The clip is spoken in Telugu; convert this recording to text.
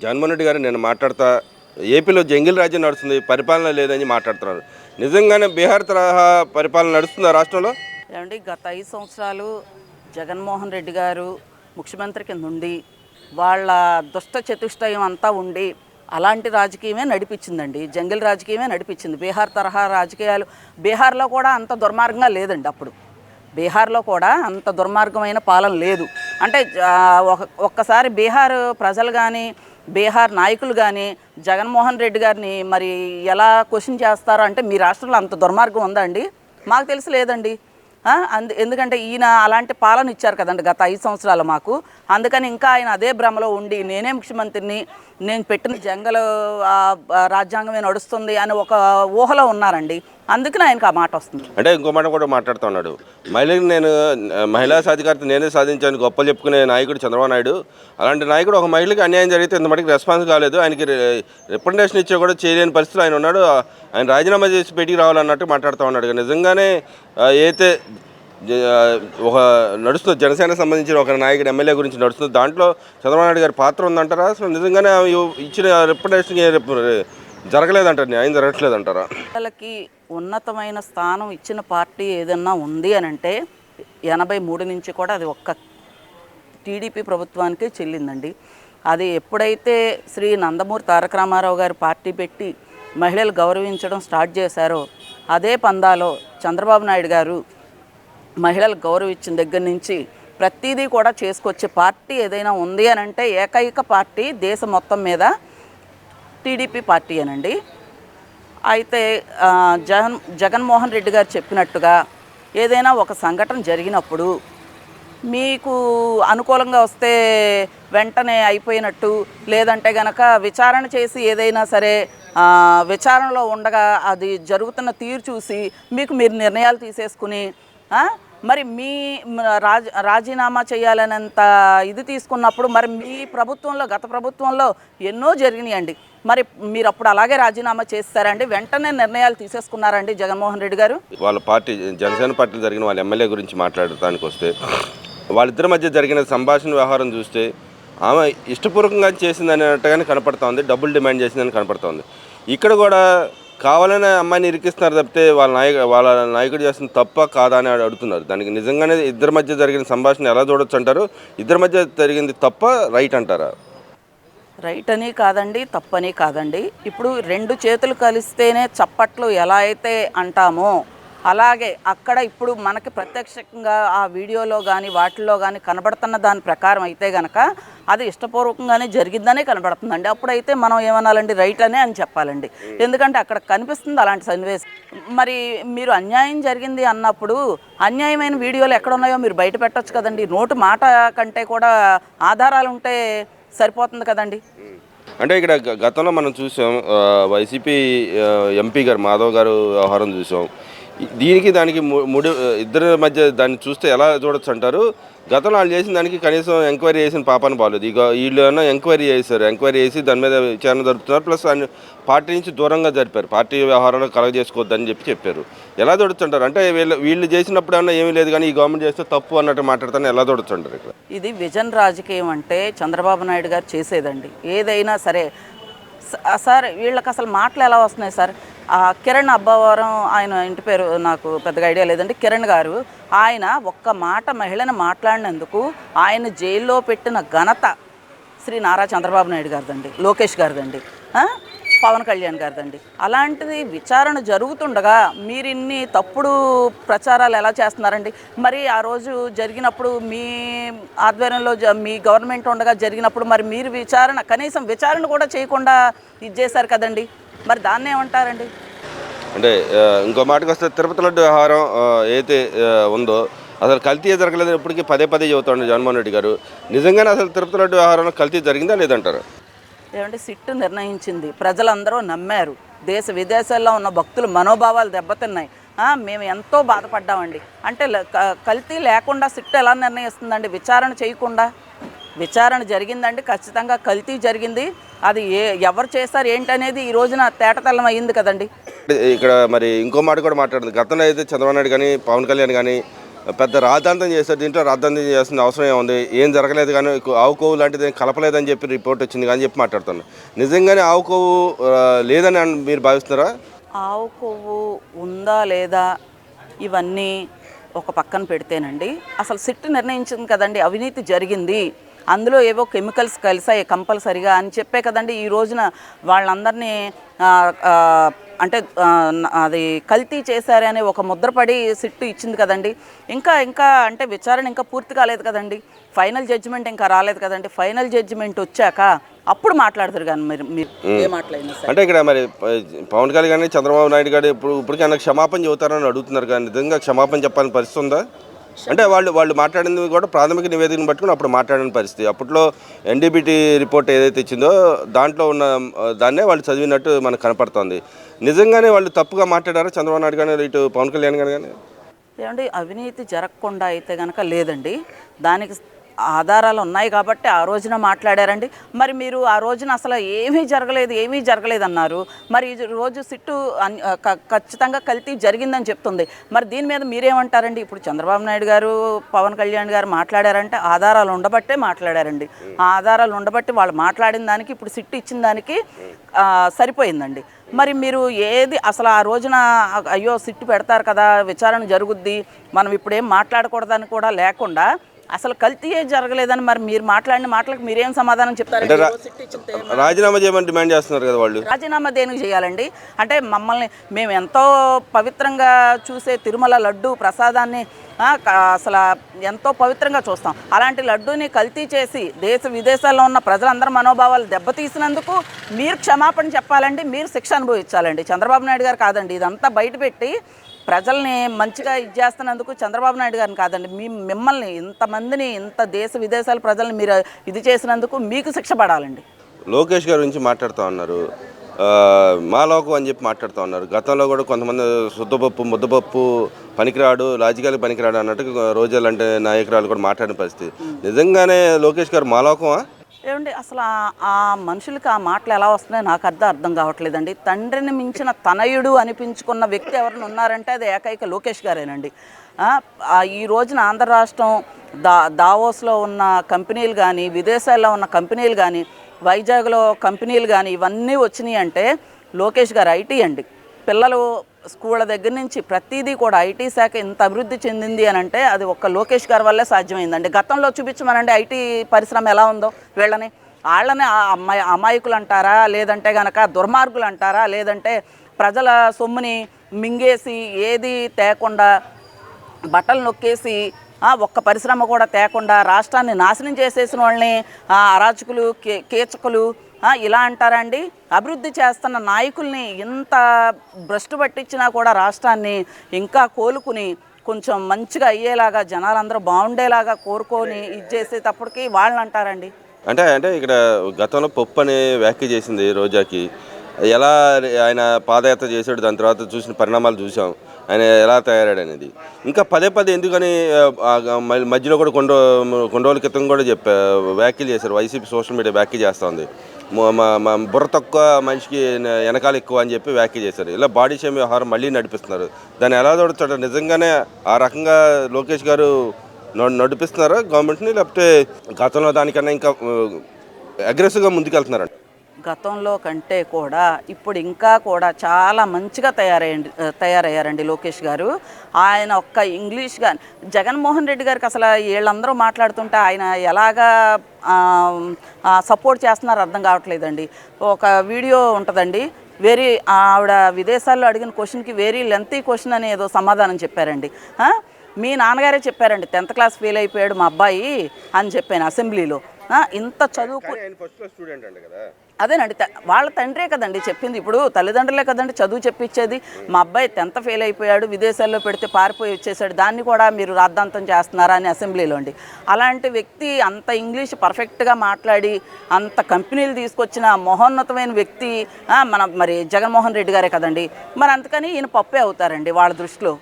జగన్మోహన్ రెడ్డి గారు నేను మాట్లాడతా ఏపీలో జంగిల్ రాజ్యం నడుస్తుంది, పరిపాలన లేదని మాట్లాడుతున్నారు. నిజంగానే బీహార్ తరహా పరిపాలన నడుస్తుందా రాష్ట్రంలో? ఏమండి, గత 5 సంవత్సరాలు జగన్మోహన్ రెడ్డి గారు ముఖ్యమంత్రి కింద ఉండి వాళ్ళ దుష్ట చతుష్టయం అంతా ఉండి అలాంటి రాజకీయమే నడిపించిందండి. జంగిల్ రాజకీయమే నడిపించింది. బీహార్ తరహా రాజకీయాలు బీహార్లో కూడా అంత దుర్మార్గంగా లేదండి. అప్పుడు బీహార్లో కూడా అంత దుర్మార్గమైన పాలన లేదు. అంటే ఒక్కసారి బీహార్ ప్రజలు కానీ బీహార్ నాయకులు కానీ జగన్మోహన్ రెడ్డి గారిని మరి ఎలా క్వశ్చన్ చేస్తారో, అంటే మీ రాష్ట్రంలో అంత దుర్మార్గం ఉందా అండి? మాకు తెలిసి లేదండి. ఎందుకంటే ఈయన అలాంటి పాలన ఇచ్చారు కదండి గత 5 సంవత్సరాలు మాకు. అందుకని ఇంకా ఆయన అదే భ్రమలో ఉండి నేనే ముఖ్యమంత్రిని, నేను పెట్టిన జంగల్ రాజ్యాంగమే నడుస్తుంది అని ఒక ఊహలో ఉన్నారండి. అందుకని ఆయనకు ఆ మాట వస్తుంది. అంటే ఇంకో మాట కూడా మాట్లాడుతున్నాడు, మహిళా సాధికారత నేనే సాధించాను గొప్పలు చెప్పుకునే నాయకుడు చంద్రబాబు నాయుడు. అలాంటి నాయకుడు ఒక మహిళకి అన్యాయం జరిగితే ఇంత మటుకు రెస్పాన్స్ కాలేదు, ఆయనకి రిప్రజెంటేషన్ ఇచ్చే కూడా చేయలేని పరిస్థితులు ఆయన ఉన్నాడు. ఆయన రాజీనామా చేసి బయటికి రావాలన్నట్టు మాట్లాడుతూ ఉన్నాడు. నిజంగానే అయితే ఒక నడుస్తుంది జనసేనకు సంబంధించిన ఒక నాయకుడు ఎమ్మెల్యే గురించి నడుస్తుంది, దాంట్లో చంద్రబాబు నాయుడు గారి పాత్ర ఉందంటారా? అసలు నిజంగానే ఇచ్చిన రిప్రజెంటేషన్ జరగలేదంటారు, న్యాయం జరగట్లేదంటారా? వాళ్ళకి ఉన్నతమైన స్థానం ఇచ్చిన పార్టీ ఏదన్నా ఉంది అని అంటే 83 నుంచి కూడా అది ఒక్క టీడీపీ ప్రభుత్వానికే చెల్లిందండి. అది ఎప్పుడైతే శ్రీ నందమూరి తారక రామారావు గారు పార్టీ పెట్టి మహిళలు గౌరవించడం స్టార్ట్ చేశారో అదే పందాలో చంద్రబాబు నాయుడు గారు మహిళలు గౌరవించిన దగ్గర నుంచి ప్రతిదీ కూడా చేసుకొచ్చే పార్టీ ఏదైనా ఉంది అని అంటే ఏకైక పార్టీ దేశం మొత్తం మీద టీడీపీ పార్టీ అనండి. అయితే జగన్మోహన్ రెడ్డి గారు చెప్పినట్టుగా ఏదైనా ఒక సంఘటన జరిగినప్పుడు మీకు అనుకూలంగా వస్తే వెంటనే అయిపోయినట్టు, లేదంటే గనక విచారణ చేసి ఏదైనా సరే విచారణలో ఉండగా అది జరుగుతున్న తీరు చూసి మీరు నిర్ణయాలు తీసేసుకుని మరి మీ రాజీనామా చేయాలనేంత ఇది తీసుకున్నప్పుడు మరి మీ ప్రభుత్వంలో గత ప్రభుత్వంలో ఎన్నో జరిగినాయండి. మరి మీరు అప్పుడు అలాగే రాజీనామా చేస్తారండి? వెంటనే నిర్ణయాలు తీసేసుకున్నారండి జగన్మోహన్ రెడ్డి గారు? వాళ్ళ పార్టీ జనసేన పార్టీలో జరిగిన వాళ్ళ ఎమ్మెల్యే గురించి మాట్లాడటానికి వస్తే వాళ్ళిద్దరి మధ్య జరిగిన సంభాషణ వ్యవహారం చూస్తే ఆమె ఇష్టపూర్వకంగా చేసిందని అన్నట్టుగానే కనపడుతోంది, డబ్బులు డిమాండ్ చేసిందని కనపడుతోంది. ఇక్కడ కూడా కావాలనే అమ్మాయిని ఇరికిస్తున్నారు తప్పితే వాళ్ళ నాయకుడు చేస్తున్న తప్ప కాదా అని అడుగుతున్నారు. దానికి నిజంగానే ఇద్దరి మధ్య జరిగిన సంభాషణ ఎలా చూడొచ్చు అంటారు? ఇద్దరి మధ్య జరిగింది తప్ప రైట్ అంటారా? రైట్ అని కాదండి, తప్పని కాదండి. ఇప్పుడు 2 చేతులు కలిస్తేనే చప్పట్లు ఎలా అయితే అంటామో అలాగే అక్కడ ఇప్పుడు మనకి ప్రత్యక్షంగా ఆ వీడియోలో కానీ వాటిల్లో కానీ కనబడుతున్న దాని ప్రకారం అయితే కనుక అది ఇష్టపూర్వకంగానే జరిగిందనే కనబడుతుందండి. అప్పుడైతే మనం ఏమనాలండి, రైట్ అనే అని చెప్పాలండి. ఎందుకంటే అక్కడ కనిపిస్తుంది అలాంటి సన్నివేశం. మరి మీరు అన్యాయం జరిగింది అన్నప్పుడు అన్యాయమైన వీడియోలు ఎక్కడ ఉన్నాయో మీరు బయట పెట్టచ్చు కదండి. నోటు మాట కంటే కూడా ఆధారాలు ఉంటే సరిపోతుంది కదండి. అంటే ఇక్కడ గతంలో మనం చూసాం, వైసీపీ ఎంపీ గారు మాధవ్ గారు వ్యవహారం చూసాం. దీనికి దానికి ఇద్దరి మధ్య దాన్ని చూస్తే ఎలా చూడొచ్చు అంటారు? గతంలో వాళ్ళు చేసిన దానికి కనీసం ఎంక్వైరీ చేసిన పాపాను బాగలేదు. ఇక వీళ్ళు ఏమన్నా ఎంక్వైరీ చేశారు, ఎంక్వైరీ చేసి దాని మీద విచారణ జరుపుతున్నారు. ప్లస్ పార్టీ నుంచి దూరంగా జరిపారు, పార్టీ వ్యవహారంలో కలగజేసుకోవద్దని చెప్పారు. ఎలా చూడొచ్చు అంటారు? అంటే వీళ్ళు చేసినప్పుడు ఏమన్నా ఏమీ లేదు కానీ ఈ గవర్నమెంట్ చేస్తే తప్పు అన్నట్టు మాట్లాడుతాను, ఎలా చూడొచ్చు అంటారు? ఇక్కడ ఇది విజన్ రాజకీయం అంటే చంద్రబాబు నాయుడు గారు చేసేదండి. ఏదైనా సరే సార్ వీళ్ళకి అసలు మాటలు ఎలా వస్తున్నాయి సార్? కిరణ్ అబ్బవరం, ఆయన ఇంటి పేరు నాకు పెద్దగా ఐడియా లేదండి, కిరణ్ గారు, ఆయన ఒక్క మాట మహిళను మాట్లాడినందుకు ఆయన జైల్లో పెట్టిన ఘనత శ్రీ నారా చంద్రబాబు నాయుడు గారిదండి, లోకేష్ గారిదండి, పవన్ కళ్యాణ్ గారిదండి. అలాంటిది విచారణ జరుగుతుండగా మీరు ఇన్ని తప్పుడు ప్రచారాలు ఎలా చేస్తున్నారండి? మరి ఆ రోజు జరిగినప్పుడు మీ ఆధ్వర్యంలో మీ గవర్నమెంట్ ఉండగా జరిగినప్పుడు మరి మీరు కనీసం విచారణ కూడా చేయకుండా ఇది చేశారు కదండి. మరి దాన్ని ఏమంటారండి? అంటే ఇంకో మాటకు వస్తే తిరుపతి లడ్డు వ్యవహారం అయితే ఉందో అసలు కల్తీ జరగలేదు ఇప్పటికీ పదే చెబుతాడు జగన్మోహన్ రెడ్డి గారు. నిజంగానే అసలు తిరుపతి లడ్డు వ్యవహారంలో కల్తీ జరిగిందా లేదంటారు? ఏమంటే సిట్టు నిర్ణయించింది, ప్రజలందరూ నమ్మారు, దేశ విదేశాల్లో ఉన్న భక్తుల మనోభావాలు దెబ్బతిన్నాయి, మేము ఎంతో బాధపడ్డామండి. అంటే కల్తీ లేకుండా సిట్టు ఎలా నిర్ణయిస్తుందండి? విచారణ చేయకుండా. విచారణ జరిగిందండి, ఖచ్చితంగా కల్తీ జరిగింది. అది ఎవరు చేశారు ఏంటనేది ఈ రోజున తేటతెల్లం అయ్యింది కదండి. ఇక్కడ మరి ఇంకో మాట కూడా మాట్లాడుతుంది, గతంలో అయితే చంద్రబాబు నాయుడు కానీ పవన్ కళ్యాణ్ కానీ పెద్ద రాద్ధాంతం చేశారు. దీంట్లో రాద్ధాంతం చేయాల్సిన అవసరం ఏముంది, ఏం జరగలేదు కానీ ఆవు కొవ్వు లాంటిది ఏం కలపలేదని చెప్పి రిపోర్ట్ వచ్చింది కానీ చెప్పి మాట్లాడుతున్నాను. నిజంగానే ఆవు కొవ్వు లేదని మీరు భావిస్తున్నారా? ఆవు కొవ్వు ఉందా లేదా ఇవన్నీ ఒక పక్కన పెడితేనండి, అసలు సిట్ నిర్ణయించింది కదండి అవినీతి జరిగింది, అందులో ఏవో కెమికల్స్ కలిసాయి కంపల్సరిగా అని చెప్పే కదండి ఈ రోజున వాళ్ళందరినీ అంటే అది కల్తీ చేశారని ఒక ముద్రపడి సిట్టు ఇచ్చింది కదండి. ఇంకా అంటే విచారణ ఇంకా పూర్తి కాలేదు కదండి, ఫైనల్ జడ్జిమెంట్ ఇంకా రాలేదు కదండి. ఫైనల్ జడ్జిమెంట్ వచ్చాక అప్పుడు మాట్లాడతారు కానీ మీరు ఏ మాట్లాడినా సరే. అంటే ఇక్కడ మరి పవన్ కళ్యాణ్ కానీ చంద్రబాబు నాయుడు గారు ఇప్పటికైనా క్షమాపణ చెబుతారని అడుగుతున్నారు కానీ నిజంగా క్షమాపణ చెప్పాలని పరిస్థితి ఉందా? అంటే వాళ్ళు మాట్లాడింది కూడా ప్రాథమిక నివేదికను పట్టుకుని అప్పుడు మాట్లాడిన పరిస్థితి. అప్పట్లో ఎన్డీబీటీ రిపోర్ట్ ఏదైతే ఇచ్చిందో దాంట్లో ఉన్న దాన్నే వాళ్ళు చదివినట్టు మనకు కనపడుతుంది. నిజంగానే వాళ్ళు తప్పుగా మాట్లాడారా చంద్రబాబు నాయుడు కానీ ఇటు పవన్ కళ్యాణ్ గారు కానీ? ఏమండి అవినీతి జరగకుండా అయితే కనుక లేదండి, దానికి ఆధారాలు ఉన్నాయి కాబట్టి ఆ రోజున మాట్లాడారండి. మరి మీరు ఆ రోజున అసలు ఏమీ జరగలేదు అన్నారు. మరి ఈ రోజు సిట్టు ఖచ్చితంగా కల్తీ జరిగిందని చెప్తుంది. మరి దీని మీద మీరేమంటారండి? ఇప్పుడు చంద్రబాబు నాయుడు గారు పవన్ కళ్యాణ్ గారు మాట్లాడారంటే ఆధారాలు ఉండబట్టే మాట్లాడారండి. ఆ ఆధారాలు ఉండబట్టి వాళ్ళు మాట్లాడిన దానికి ఇప్పుడు సిట్టు ఇచ్చిన దానికి సరిపోయిందండి. మరి మీరు ఏది అసలు ఆ రోజున అయ్యో సిట్టు పెడతారు కదా విచారణ జరుగుద్ది మనం ఇప్పుడేం మాట్లాడకూడదని కూడా లేకుండా అసలు కల్తీయే జరగలేదని మరి మీరు మాట్లాడిన మాటలకు మీరేం సమాధానం చెప్తారు? రాజీనామా చేయమని డిమాండ్ చేస్తున్నారు కదా వాళ్ళు. రాజీనామా దేనికి చేయాలండి? అంటే మమ్మల్ని మేము ఎంతో పవిత్రంగా చూసే తిరుమల లడ్డు ప్రసాదాన్ని అసలు ఎంతో పవిత్రంగా చూస్తాం. అలాంటి లడ్డూని కల్తీ చేసి దేశ విదేశాల్లో ఉన్న ప్రజలందరి మనోభావాలు దెబ్బతీసినందుకు మీరు క్షమాపణ చెప్పాలండి, మీరు శిక్ష అనుభవించాలండి. చంద్రబాబు నాయుడు గారు కాదండి. ఇదంతా బయటపెట్టి ప్రజల్ని మంచిగా చేస్తున్నందుకు చంద్రబాబు నాయుడు గారిని కాదండి, మిమ్మల్ని ఇంతమందిని ఇంత దేశ విదేశాల ప్రజల్ని మీరు ఇది చేసినందుకు మీకు శిక్ష పడాలండి. లోకేష్ గారి గురించి మాట్లాడుతూ ఉన్నారు, మాలోకం అని చెప్పి మాట్లాడుతూ ఉన్నారు. గతంలో కూడా కొంతమంది శుద్ధపప్పు ముద్దపప్పు పనికిరాడు లాజికల్గా పనికిరాడు అన్నట్టు రోజా లాంటి నాయకురాలు కూడా మాట్లాడిన పరిస్థితి. నిజంగానే లోకేష్ గారు మాలోకమా? ఏమండి అసలు ఆ మనుషులకి ఆ మాటలు ఎలా వస్తున్నాయో నాకు అర్థం కావట్లేదండి. తండ్రిని మించిన తనయుడు అనిపించుకున్న వ్యక్తి ఎవరైనా ఉన్నారంటే అది ఏకైక లోకేష్ గారేనండి. ఈ రోజున ఆంధ్ర రాష్ట్రం దావోస్లో ఉన్న కంపెనీలు కానీ విదేశాల్లో ఉన్న కంపెనీలు కానీ వైజాగ్లో కంపెనీలు కానీ ఇవన్నీ వచ్చినాయి అంటే లోకేష్ గారు ఐటీ అండి. పిల్లలు స్కూళ్ళ దగ్గర నుంచి ప్రతిదీ కూడా ఐటీ శాఖ ఇంత అభివృద్ధి చెందింది అని అంటే అది ఒక్క లోకేష్ గారి వల్లే సాధ్యమైందండి. గతంలో చూపించమనండి ఐటీ పరిశ్రమ ఎలా ఉందో. వాళ్ళని అమాయకులు అంటారా, లేదంటే కనుక దుర్మార్గులు అంటారా, లేదంటే ప్రజల సొమ్ముని మింగేసి ఏది తేకుండా బట్టలు నొక్కేసి ఒక్క పరిశ్రమ కూడా తేకుండా రాష్ట్రాన్ని నాశనం చేసేసిన వాళ్ళని అరాచకులు కీచకులు ఇలా అంటారండి. అభివృద్ధి చేస్తున్న నాయకుల్ని ఇంత భ్రష్టు పట్టించినా కూడా రాష్ట్రాన్ని ఇంకా కోలుకుని కొంచెం మంచిగా అయ్యేలాగా జనాలందరూ బాగుండేలాగా కోరుకొని ఇది చేసేటప్పటికి వాళ్ళని అంటారండి. అంటే ఇక్కడ గతంలో పప్పు అనే వ్యాఖ్య చేసింది రోజాకి. ఎలా ఆయన పాదయాత్ర చేసాడు, దాని తర్వాత చూసిన పరిణామాలు చూసాం, ఆయన ఎలా తయారాడనేది. ఇంకా పదే ఎందుకని మధ్యలో కూడా కొన్ని రోజుల క్రితం కూడా వ్యాఖ్యలు చేశారు. వైసీపీ సోషల్ మీడియా వ్యాఖ్య చేస్తూ ఉంది, బుర్ర తక్కువ మనిషికి వెనకాల ఎక్కువ అని చెప్పి వ్యాఖ్య చేశారు. ఇలా బాడీ షేమ్ వ్యవహారం మళ్ళీ నడిపిస్తున్నారు. దాన్ని ఎలా చూడొచ్చు? నిజంగానే ఆ రకంగా లోకేష్ గారు నడిపిస్తున్నారా గవర్నమెంట్ని, లేకపోతే గతంలో దానికన్నా ఇంకా అగ్రెసివ్గా ముందుకెళ్తున్నారండి? గతంలో కంటే కూడా ఇప్పుడు ఇంకా కూడా చాలా మంచిగా తయారయ్యారండి లోకేష్ గారు. ఆయన ఒక్క ఇంగ్లీష్ కానీ జగన్మోహన్ రెడ్డి గారికి అసలు వీళ్ళందరూ మాట్లాడుతుంటే ఆయన ఎలాగా సపోర్ట్ చేస్తున్నారో అర్థం కావట్లేదండి. ఒక వీడియో ఉంటుందండి, ఆవిడ విదేశాల్లో అడిగిన క్వశ్చన్కి వెరీ లెంతీ క్వశ్చన్ అని ఏదో సమాధానం చెప్పారండి. మీ నాన్నగారే చెప్పారండి 10th క్లాస్ ఫెయిల్ అయిపోయాడు మా అబ్బాయి అని చెప్పాను అసెంబ్లీలో. ఇంత చదువుకు అదేనండి వాళ్ళ తండ్రే కదండి చెప్పింది. ఇప్పుడు తల్లిదండ్రులే కదండి చదువు చెప్పించేది. మా అబ్బాయి 10th ఫెయిల్ అయిపోయాడు, విదేశాల్లో పెడితే పారిపోయి వచ్చేసాడు, దాన్ని కూడా మీరు రాద్ధాంతం చేస్తున్నారా అని అసెంబ్లీలో అండి. అలాంటి వ్యక్తి అంత ఇంగ్లీష్ పర్ఫెక్ట్గా మాట్లాడి అంత కంపెనీలు తీసుకొచ్చిన మహోన్నతమైన వ్యక్తి మరి జగన్మోహన్ రెడ్డి గారే కదండి. మరి అందుకని ఈయన పప్పే అవుతారండి వాళ్ళ దృష్టిలో.